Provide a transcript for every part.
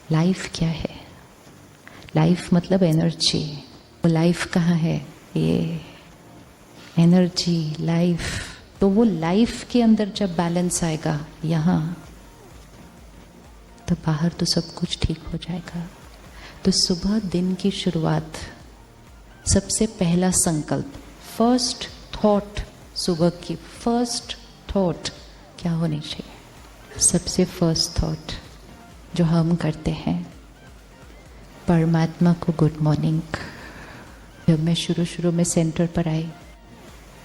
Life क्या है? Life मतलब एनर्जी। वो लाइफ कहाँ है? ये एनर्जी, लाइफ। तो वो लाइफ के अंदर जब बैलेंस आएगा यहाँ, तो बाहर तो सब कुछ ठीक हो जाएगा। तो सुबह दिन की शुरुआत, सबसे पहला संकल्प, फर्स्ट थॉट, सुबह की फर्स्ट थॉट क्या होनी चाहिए? सबसे फर्स्ट थॉट जो हम करते हैं, परमात्मा को गुड मॉर्निंग। जब मैं शुरू में सेंटर पर आई,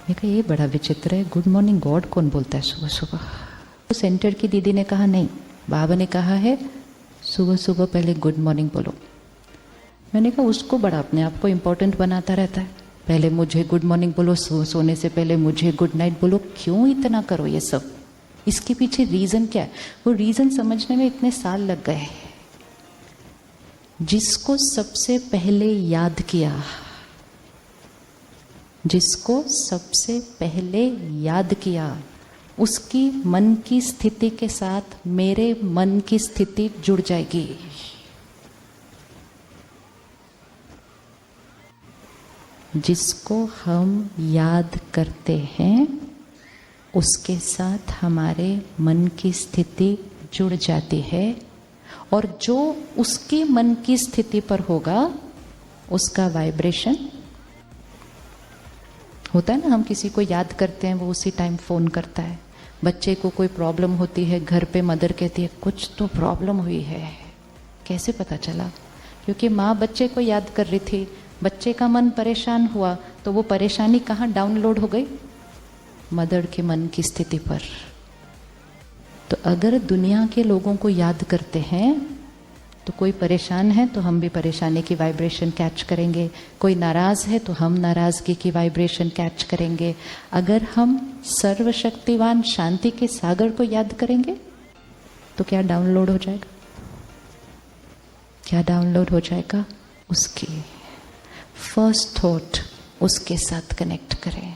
मैं कहा ये बड़ा विचित्र है, गुड मॉर्निंग गॉड कौन बोलता है सुबह सुबह? तो सेंटर की दीदी ने कहा नहीं, बाबा ने कहा है सुबह सुबह पहले गुड मॉर्निंग बोलो। मैंने कहा उसको बड़ा अपने आप को इम्पोर्टेंट बनाता रहता है, पहले मुझे गुड मॉर्निंग बोलो, सोने से पहले मुझे गुड नाइट बोलो। क्यों इतना करो ये सब? इसके पीछे रीज़न क्या है? वो रीज़न समझने में इतने साल लग गए। जिसको सबसे पहले याद किया, जिसको सबसे पहले याद किया, उसकी मन की स्थिति के साथ मेरे मन की स्थिति जुड़ जाएगी। जिसको हम याद करते हैं उसके साथ हमारे मन की स्थिति जुड़ जाती है, और जो उसकी मन की स्थिति पर होगा उसका वाइब्रेशन होता है ना। हम किसी को याद करते हैं, वो उसी टाइम फोन करता है। बच्चे को कोई प्रॉब्लम होती है, घर पे मदर कहती है कुछ तो प्रॉब्लम हुई है। कैसे पता चला? क्योंकि माँ बच्चे को याद कर रही थी, बच्चे का मन परेशान हुआ, तो वो परेशानी कहाँ डाउनलोड हो गई? मदर के मन की स्थिति पर। तो अगर दुनिया के लोगों को याद करते हैं तो कोई परेशान है तो हम भी परेशानी की वाइब्रेशन कैच करेंगे, कोई नाराज है तो हम नाराजगी की वाइब्रेशन कैच करेंगे। अगर हम सर्वशक्तिवान शांति के सागर को याद करेंगे तो क्या डाउनलोड हो जाएगा? क्या डाउनलोड हो जाएगा? उसकी फर्स्ट थॉट उसके साथ कनेक्ट करें।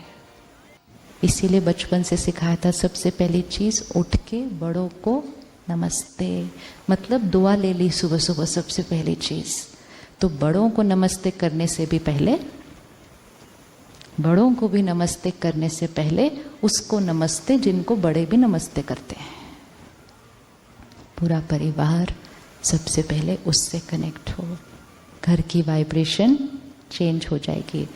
इसीलिए बचपन से सिखाया था, सबसे पहली चीज उठ के बड़ों को नमस्ते, मतलब दुआ ले ली सुबह सुबह सबसे पहली चीज। तो बड़ों को नमस्ते करने से भी पहले, बड़ों को भी नमस्ते करने से पहले उसको नमस्ते जिनको बड़े भी नमस्ते करते हैं। पूरा परिवार सबसे पहले उससे कनेक्ट हो, घर की वाइब्रेशन चेंज हो जाएगी।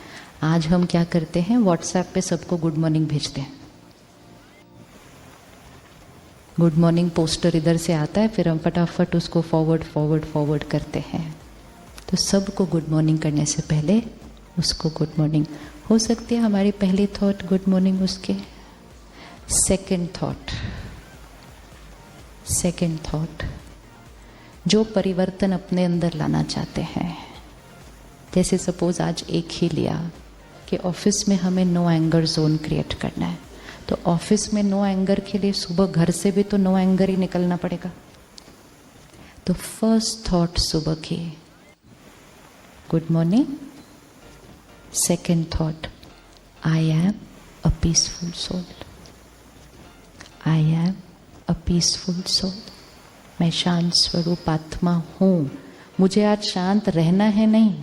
आज हम क्या करते हैं, व्हाट्सएप पे सबको गुड मॉर्निंग भेजते हैं। गुड मॉर्निंग पोस्टर इधर से आता है, फिर हम फटाफट उसको फॉरवर्ड करते हैं। तो सबको गुड मॉर्निंग करने से पहले उसको गुड मॉर्निंग। हो सकती है हमारी पहली थॉट गुड मॉर्निंग, उसके सेकंड थॉट जो परिवर्तन अपने अंदर लाना चाहते हैं। जैसे सपोज आज एक ही लिया कि ऑफिस में हमें नो एंगर जोन क्रिएट करना है, तो ऑफिस में नो एंगर के लिए सुबह घर से भी तो नो एंगर ही निकलना पड़ेगा। तो फर्स्ट थॉट सुबह की good morning, second thought I am a peaceful soul, I am a peaceful soul. मैं शांत स्वरूप आत्मा हूं। मुझे आज शांत रहना है नहीं,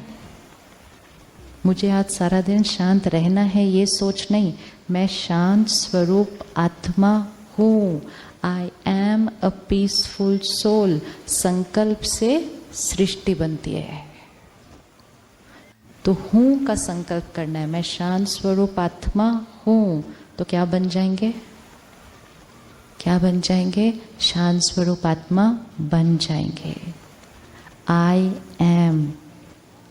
मुझे आज सारा दिन शांत रहना है ये सोच नहीं, मैं शांत स्वरूप आत्मा हूँ। I am a peaceful soul. संकल्प से सृष्टि बनती है, तो हूँ का संकल्प करना है। मैं शांत स्वरूप आत्मा हूँ, तो क्या बन जाएंगे? क्या बन जाएंगे? शांत स्वरूप आत्मा बन जाएंगे। आई एम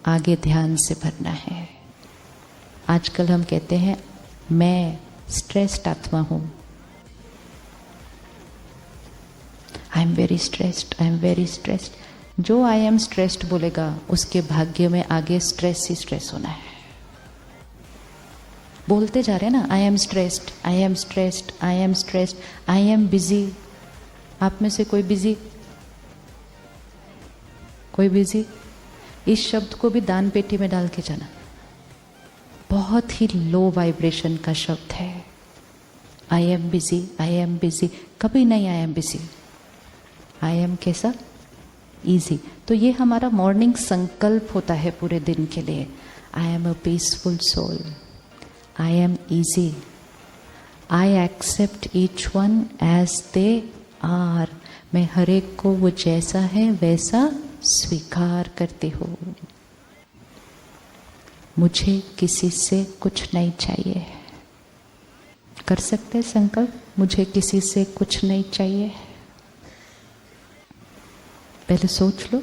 आगे ध्यान से भरना है। आजकल हम कहते हैं मैं स्ट्रेस्ड आत्मा हूं, I am very stressed, I am very stressed. जो आई एम स्ट्रेस्ड बोलेगा उसके भाग्य में आगे स्ट्रेस ही स्ट्रेस होना है। बोलते जा रहे हैं ना, I am stressed, I am stressed, I am stressed, I am busy. आप में से कोई बिजी? कोई बिजी? इस शब्द को भी दान पेटी में डाल के जाना। बहुत ही लो वाइब्रेशन का शब्द है। I am busy, I am busy. कभी नहीं I am busy. I am कैसा? ईजी। तो ये हमारा मॉर्निंग संकल्प होता है पूरे दिन के लिए। I am a peaceful soul, I am easy, I accept each one as they are. मैं हर एक को वो जैसा है वैसा स्वीकार करती हूँ। मुझे किसी से कुछ नहीं चाहिए। कर सकते संकल्प, मुझे किसी से कुछ नहीं चाहिए। पहले सोच लो,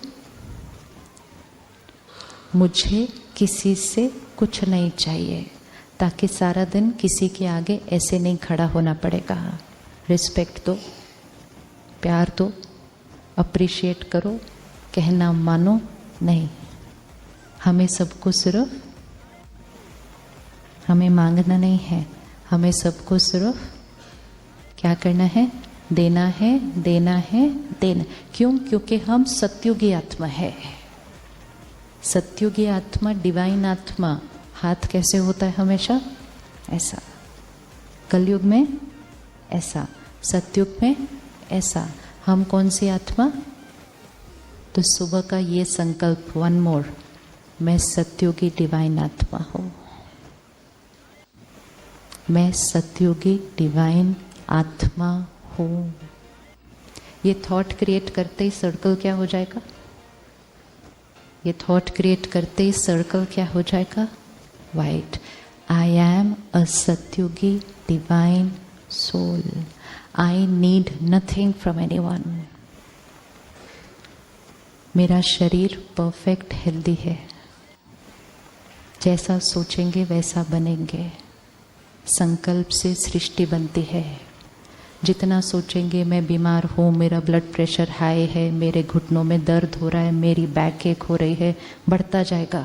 मुझे किसी से कुछ नहीं चाहिए, ताकि सारा दिन किसी के आगे ऐसे नहीं खड़ा होना पड़ेगा। रिस्पेक्ट दो, प्यार दो, अप्रिशिएट करो, कहना मानो नहीं। हमें सबको सिर्फ, हमें मांगना नहीं है, हमें सबको सिर्फ क्या करना है? देना है, देना है, देना। क्यों? क्योंकि हम सत्युगी आत्मा है। सत्युगी आत्मा, डिवाइन आत्मा, हाथ कैसे होता है? हमेशा ऐसा। कलयुग में ऐसा, सत्युग में ऐसा। हम कौन सी आत्मा? तो सुबह का ये संकल्प, वन मोर, मैं सत्युगी डिवाइन आत्मा हूँ। मैं सत्युगी डिवाइन आत्मा हूँ। ये थॉट क्रिएट करते ही सर्कल क्या हो जाएगा? ये थॉट क्रिएट करते ही सर्कल क्या हो जाएगा? वाइट। आई एम अ सत्युगी divine soul, I need nothing from anyone. मेरा शरीर परफेक्ट हेल्दी है। जैसा सोचेंगे वैसा बनेंगे। संकल्प से सृष्टि बनती है। जितना सोचेंगे मैं बीमार हूँ, मेरा ब्लड प्रेशर हाई है, मेरे घुटनों में दर्द हो रहा है, मेरी बैक एक हो रही है, बढ़ता जाएगा।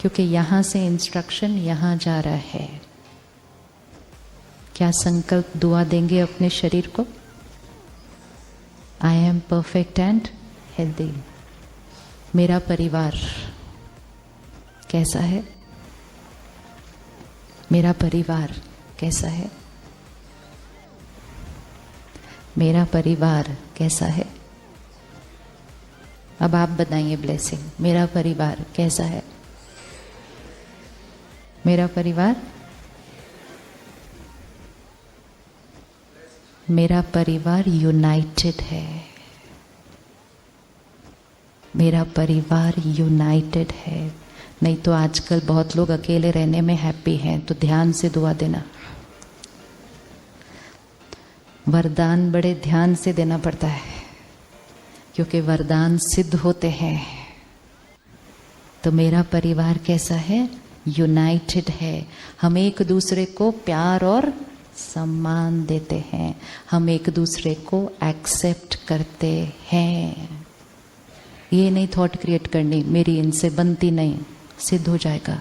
क्योंकि यहाँ से इंस्ट्रक्शन यहाँ जा रहा है। क्या संकल्प दुआ देंगे अपने शरीर को? I am perfect and healthy. मेरा परिवार कैसा है? मेरा परिवार कैसा है? मेरा परिवार कैसा है? अब आप बताइए ब्लेसिंग, मेरा परिवार कैसा है? मेरा परिवार, मेरा परिवार यूनाइटेड है। मेरा परिवार यूनाइटेड है। नहीं तो आजकल बहुत लोग अकेले रहने में हैप्पी हैं। तो ध्यान से दुआ देना। वरदान बड़े ध्यान से देना पड़ता है, क्योंकि वरदान सिद्ध होते हैं। तो मेरा परिवार कैसा है? यूनाइटेड है। हम एक दूसरे को प्यार और सम्मान देते हैं। हम एक दूसरे को एक्सेप्ट करते हैं। ये नहीं थॉट क्रिएट करनी, मेरी इनसे बनती नहीं, सिद्ध हो जाएगा।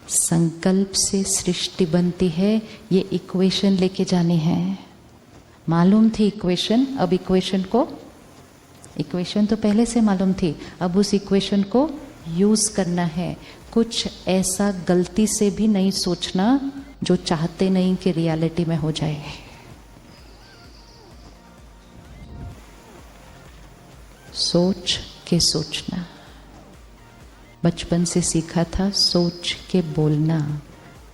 संकल्प से सृष्टि बनती है। ये इक्वेशन लेके जानी है। मालूम थी इक्वेशन, अब इक्वेशन को, इक्वेशन तो पहले से मालूम थी, अब उस इक्वेशन को यूज करना है। कुछ ऐसा गलती से भी नहीं सोचना जो चाहते नहीं कि रियलिटी में हो जाए। सोच के सोचना। बचपन से सीखा था सोच के बोलना।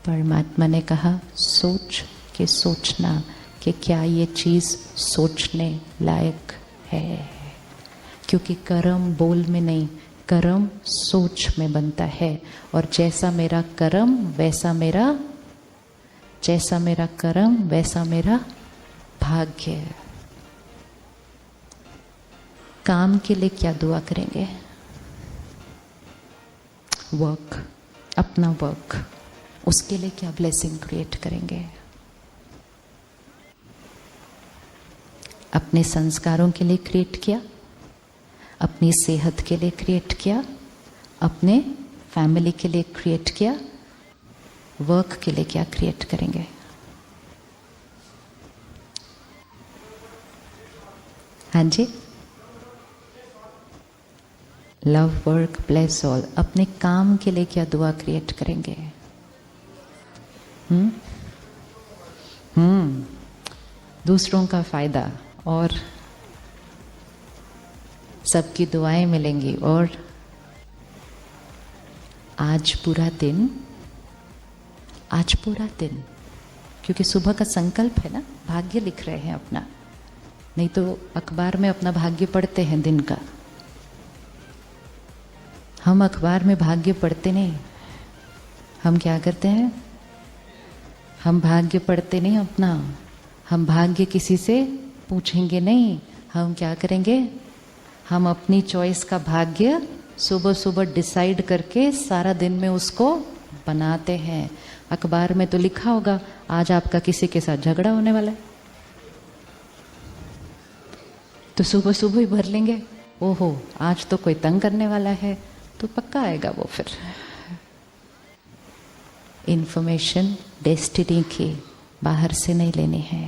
परमात्मा ने कहा सोच के सोचना कि क्या ये चीज़ सोचने लायक है। क्योंकि कर्म बोल में नहीं, कर्म सोच में बनता है। और जैसा मेरा कर्म वैसा मेरा, जैसा मेरा कर्म वैसा मेरा भाग्य। काम के लिए क्या दुआ करेंगे? वर्क, अपना वर्क, उसके लिए क्या ब्लेसिंग क्रिएट करेंगे? अपने संस्कारों के लिए क्रिएट किया, अपनी सेहत के लिए क्रिएट किया, अपने फैमिली के लिए क्रिएट किया। वर्क के लिए क्या क्रिएट करेंगे? हाँ जी, लव वर्क ब्लेस ऑल। अपने काम के लिए क्या दुआ क्रिएट करेंगे? दूसरों का फायदा और सबकी दुआएं मिलेंगी। और आज पूरा दिन, क्योंकि सुबह का संकल्प है ना, भाग्य लिख रहे हैं अपना, नहीं तो अखबार में अपना भाग्य पढ़ते हैं दिन का। हम अखबार में भाग्य पढ़ते नहीं, हम क्या करते हैं, हम भाग्य पढ़ते नहीं अपना, हम भाग्य किसी से पूछेंगे नहीं। हम क्या करेंगे, हम अपनी चॉइस का भाग्य सुबह सुबह डिसाइड करके सारा दिन में उसको बनाते हैं। अखबार में तो लिखा होगा आज आपका किसी के साथ झगड़ा होने वाला है, तो सुबह सुबह ही भर लेंगे, ओहो आज तो कोई तंग करने वाला है, तो पक्का आएगा वो। फिर इंफॉर्मेशन डेस्टिनी की बाहर से नहीं लेनी है,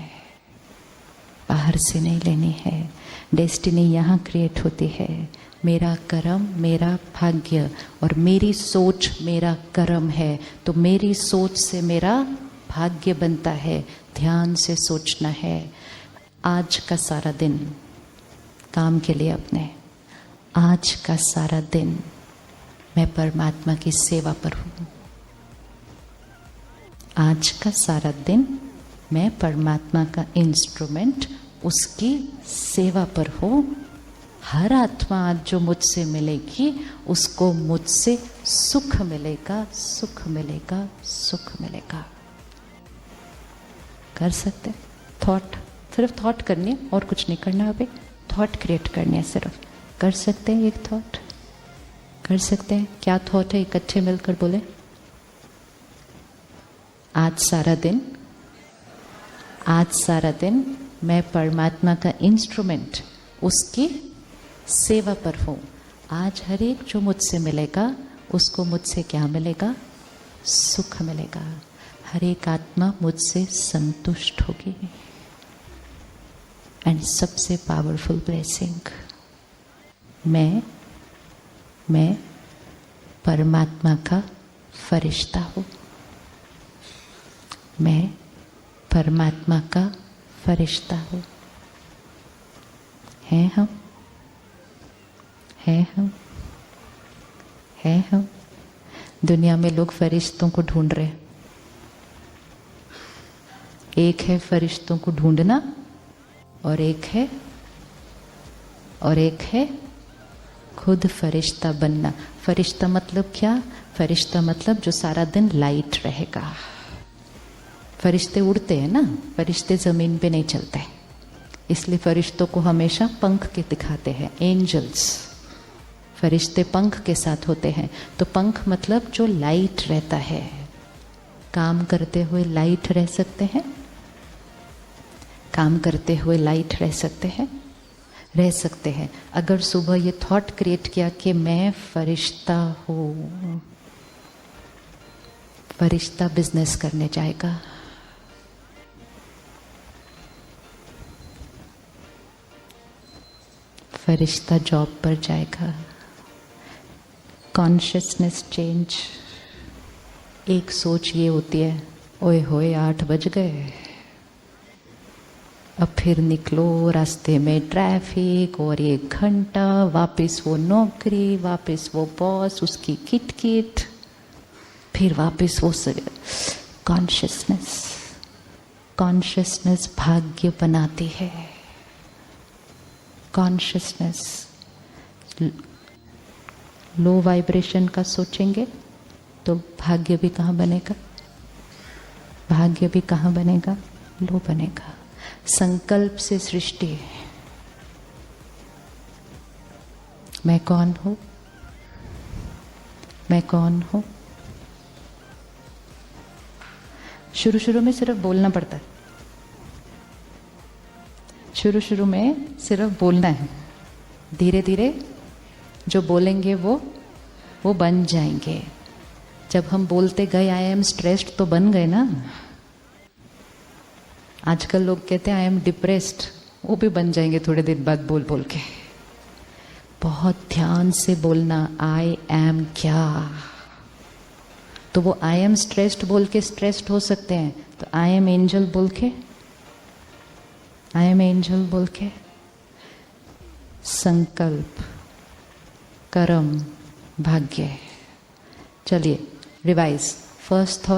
बाहर से नहीं लेनी है। डेस्टिनी यहाँ क्रिएट होती है। मेरा कर्म मेरा भाग्य और मेरी सोच मेरा कर्म है, तो मेरी सोच से मेरा भाग्य बनता है। ध्यान से सोचना है। आज का सारा दिन काम के लिए अपने, आज का सारा दिन मैं परमात्मा की सेवा पर हूँ। आज का सारा दिन मैं परमात्मा का इंस्ट्रूमेंट, उसकी सेवा पर हूँ। हर आत्मा आज जो मुझसे मिलेगी उसको मुझसे सुख मिलेगा, सुख मिलेगा, सुख मिलेगा। कर सकते थॉट, सिर्फ थॉट करनी है और कुछ नहीं करना। अभी थॉट क्रिएट करनी है, सिर्फ कर सकते हैं। एक थॉट कर सकते हैं। क्या थॉट है, इकट्ठे मिलकर बोले। आज सारा दिन, आज सारा दिन मैं परमात्मा का इंस्ट्रूमेंट, उसकी सेवा पर हूँ। आज हर एक जो मुझसे मिलेगा उसको मुझसे क्या मिलेगा, सुख मिलेगा। हर एक आत्मा मुझसे संतुष्ट होगी। एंड सबसे पावरफुल ब्लेसिंग, मैं परमात्मा का फरिश्ता हूँ। मैं परमात्मा का फरिश्ता हूँ। हैं हम, हैं हम, हैं हम। दुनिया में लोग फरिश्तों को ढूंढ रहे हैं। एक है फरिश्तों को ढूंढना और एक है खुद फरिश्ता बनना। फरिश्ता मतलब क्या, फरिश्ता मतलब जो सारा दिन लाइट रहेगा। फरिश्ते उड़ते हैं ना, फरिश्ते जमीन पे नहीं चलते, इसलिए फरिश्तों को हमेशा पंख के दिखाते हैं, एंजल्स। फरिश्ते पंख के साथ होते हैं, तो पंख मतलब जो लाइट रहता है। काम करते हुए लाइट रह सकते हैं, काम करते हुए लाइट रह सकते हैं, रह सकते हैं। अगर सुबह ये थॉट क्रिएट किया कि मैं फरिश्ता हूँ, फरिश्ता बिजनेस करने जाएगा, फरिश्ता जॉब पर जाएगा। Consciousness change. एक सोच ये होती है, ओए होए 8 बज गए, अब फिर निकलो, रास्ते में ट्रैफिक और 1 घंटा, वापस वो नौकरी, वापस वो बॉस, उसकी किट, फिर वापस वो कॉन्शियसनेस भाग्य बनाती है। कॉन्शियसनेस लो वाइब्रेशन का सोचेंगे तो भाग्य भी कहाँ बनेगा, भाग्य भी कहाँ बनेगा, लो बनेगा। संकल्प से सृष्टि। मैं कौन हूँ, मैं कौन हूँ। शुरू में सिर्फ बोलना पड़ता है, शुरू में सिर्फ बोलना है। धीरे धीरे जो बोलेंगे वो बन जाएंगे। जब हम बोलते गए आई एम स्ट्रेस्ड तो बन गए ना। आजकल लोग कहते हैं आई एम डिप्रेस्ड, वो भी बन जाएंगे थोड़े दिन बाद बोल बोल के। बहुत ध्यान से बोलना, आई एम क्या। तो वो आई एम स्ट्रेस्ड बोल के स्ट्रेस्ड हो सकते हैं, तो आई एम एंजल बोल के, आई एम एंजल बोल के संकल्प, कर्म, भाग्य। चलिए revise. First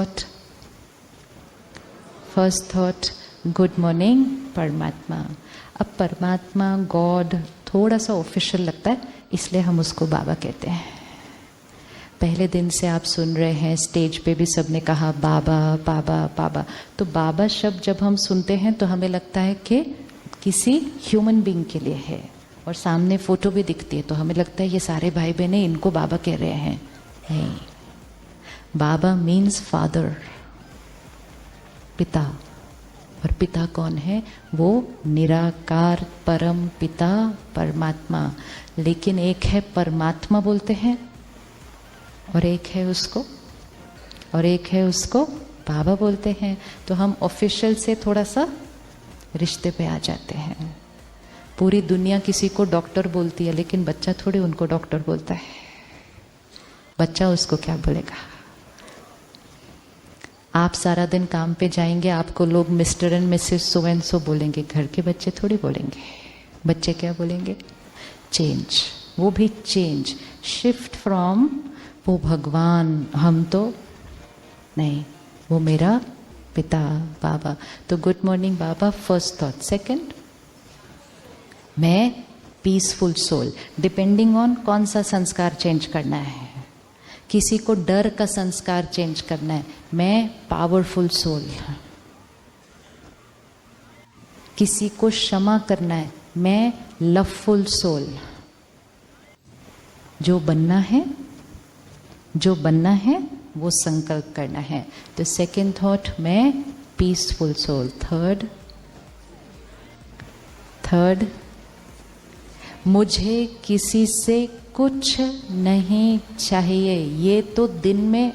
thought good morning परमात्मा। अब परमात्मा, गॉड थोड़ा सा ऑफिशियल लगता है, इसलिए हम उसको बाबा कहते हैं। पहले दिन से आप सुन रहे हैं, स्टेज पे भी सबने कहा बाबा बाबा बाबा। तो बाबा शब्द जब हम सुनते हैं तो हमें लगता है कि किसी ह्यूमन बीइंग के लिए है, और सामने फोटो भी दिखती है तो हमें लगता है ये सारे भाई बहन इनको बाबा कह रहे हैं। नहीं, बाबा मीन्स फादर, पिता। और पिता कौन है? वो निराकार परम पिता परमात्मा। लेकिन एक है परमात्मा बोलते हैं, और एक है उसको बाबा बोलते हैं। तो हम ऑफिशियल से थोड़ा सा रिश्ते पे आ जाते हैं। पूरी दुनिया किसी को डॉक्टर बोलती है, लेकिन बच्चा थोड़ी उनको डॉक्टर बोलता है। बच्चा उसको क्या बोलेगा? आप सारा दिन काम पे जाएंगे, आपको लोग mister and Mrs so and so बोलेंगे, घर के बच्चे थोड़ी बोलेंगे। बच्चे क्या बोलेंगे? चेंज। वो भी चेंज, शिफ्ट फ्रॉम वो भगवान, हम तो नहीं, वो मेरा पिता बाबा। तो गुड मॉर्निंग बाबा, फर्स्ट थॉट। सेकंड, मैं पीसफुल सोल। डिपेंडिंग ऑन कौन सा संस्कार चेंज करना है। किसी को डर का संस्कार चेंज करना है, मैं पावरफुल सोल। किसी को क्षमा करना है, मैं लवफुल सोल। जो बनना है वो संकल्प करना है। तो सेकंड थॉट, मैं पीसफुल सोल। थर्ड, मुझे किसी से कुछ नहीं चाहिए। ये तो दिन में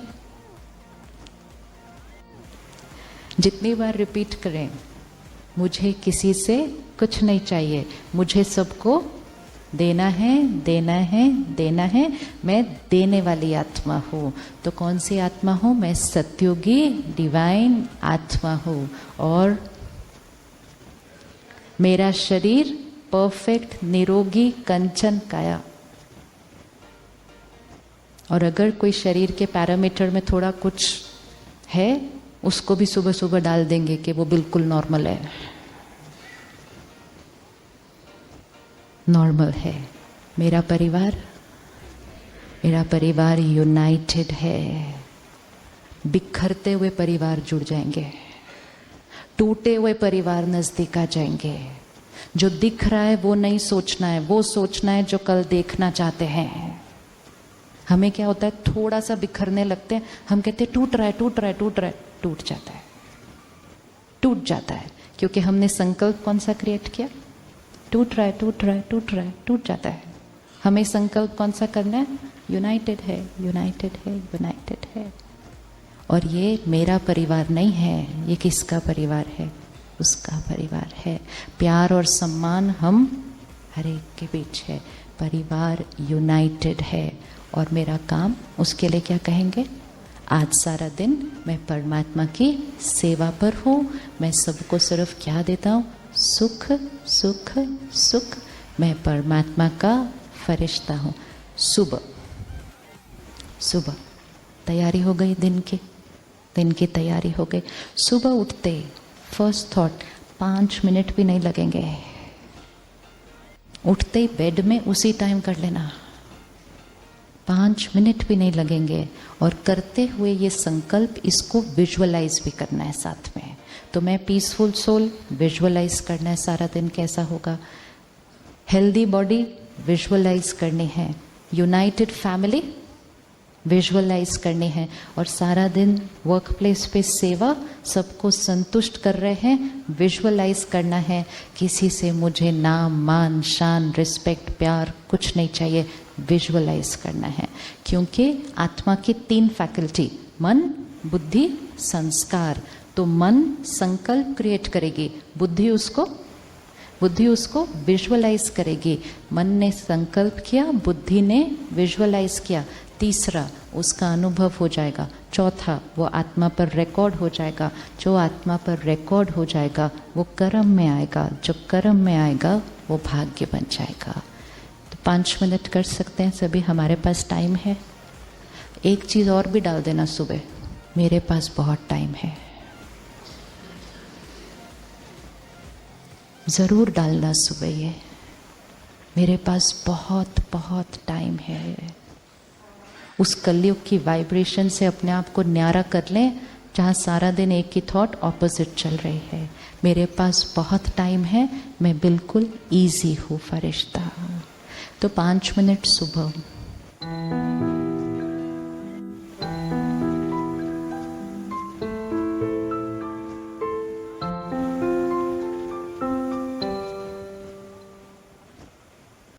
जितनी बार रिपीट करें, मुझे किसी से कुछ नहीं चाहिए, मुझे सबको देना है, देना है, देना है। मैं देने वाली आत्मा हूँ। तो कौन सी आत्मा हूँ? मैं सत्युगी डिवाइन आत्मा हूँ। और मेरा शरीर परफेक्ट निरोगी कंचन काया। और अगर कोई शरीर के पैरामीटर में थोड़ा कुछ है, उसको भी सुबह सुबह डाल देंगे कि वो बिल्कुल नॉर्मल है। नॉर्मल है। मेरा परिवार यूनाइटेड है। बिखरते हुए परिवार जुड़ जाएंगे, टूटे हुए परिवार नजदीक आ जाएंगे। जो दिख रहा है वो नहीं सोचना है, वो सोचना है जो कल देखना चाहते हैं। हमें क्या होता है, थोड़ा सा बिखरने लगते हैं, हम कहते हैं टूट रहा है, टूट रहा है, टूट रहा है, टूट जाता है। क्योंकि हमने संकल्प कौन सा क्रिएट किया? टूट रहा है, टूट रहा है, टूट रहा है, टूट जाता है। हमें संकल्प कौन सा करना है? यूनाइटेड है, यूनाइटेड है, यूनाइटेड है। और ये मेरा परिवार नहीं है, ये किसका परिवार है? उसका परिवार है। प्यार और सम्मान हम हर एक के बीच है। परिवार यूनाइटेड है। और मेरा काम, उसके लिए क्या कहेंगे? आज सारा दिन मैं परमात्मा की सेवा पर हूँ। मैं सबको सिर्फ क्या देता हूँ? सुख सुख सुख। मैं परमात्मा का फरिश्ता हूँ। सुबह तैयारी हो गई, दिन की तैयारी हो गई। सुबह उठते फर्स्ट थॉट, 5 मिनट भी नहीं लगेंगे। उठते ही बेड में उसी टाइम कर लेना, 5 मिनट भी नहीं लगेंगे। और करते हुए ये संकल्प, इसको विजुअलाइज भी करना है साथ में। तो मैं पीसफुल सोल विजुअलाइज करना है सारा दिन कैसा होगा। हेल्दी बॉडी विजुअलाइज करनी है। यूनाइटेड फैमिली विजुअलाइज करनी है। और सारा दिन वर्क प्लेस पे सेवा, सबको संतुष्ट कर रहे हैं, विजुअलाइज करना है। किसी से मुझे नाम मान शान रिस्पेक्ट प्यार कुछ नहीं चाहिए, विजुअलाइज करना है। क्योंकि आत्मा की 3 फैकल्टी, मन बुद्धि संस्कार। तो मन संकल्प क्रिएट करेगी, बुद्धि उसको विजुअलाइज करेगी। मन ने संकल्प किया, बुद्धि ने विजुअलाइज किया। तीसरा, उसका अनुभव हो जाएगा। चौथा, वो आत्मा पर रिकॉर्ड हो जाएगा। जो आत्मा पर रिकॉर्ड हो जाएगा वो कर्म में आएगा। जो कर्म में आएगा वो भाग्य बन जाएगा। 5 मिनट कर सकते हैं सभी, हमारे पास टाइम है। एक चीज़ और भी डाल देना सुबह, मेरे पास बहुत टाइम है। ज़रूर डालना सुबह ये, मेरे पास बहुत बहुत टाइम है। उस कलयुग की वाइब्रेशन से अपने आप को न्यारा कर लें, जहाँ सारा दिन एक ही थॉट ऑपोजिट चल रही है। मेरे पास बहुत टाइम है, मैं बिल्कुल ईजी हूँ फरिश्ता। तो 5 मिनट सुबह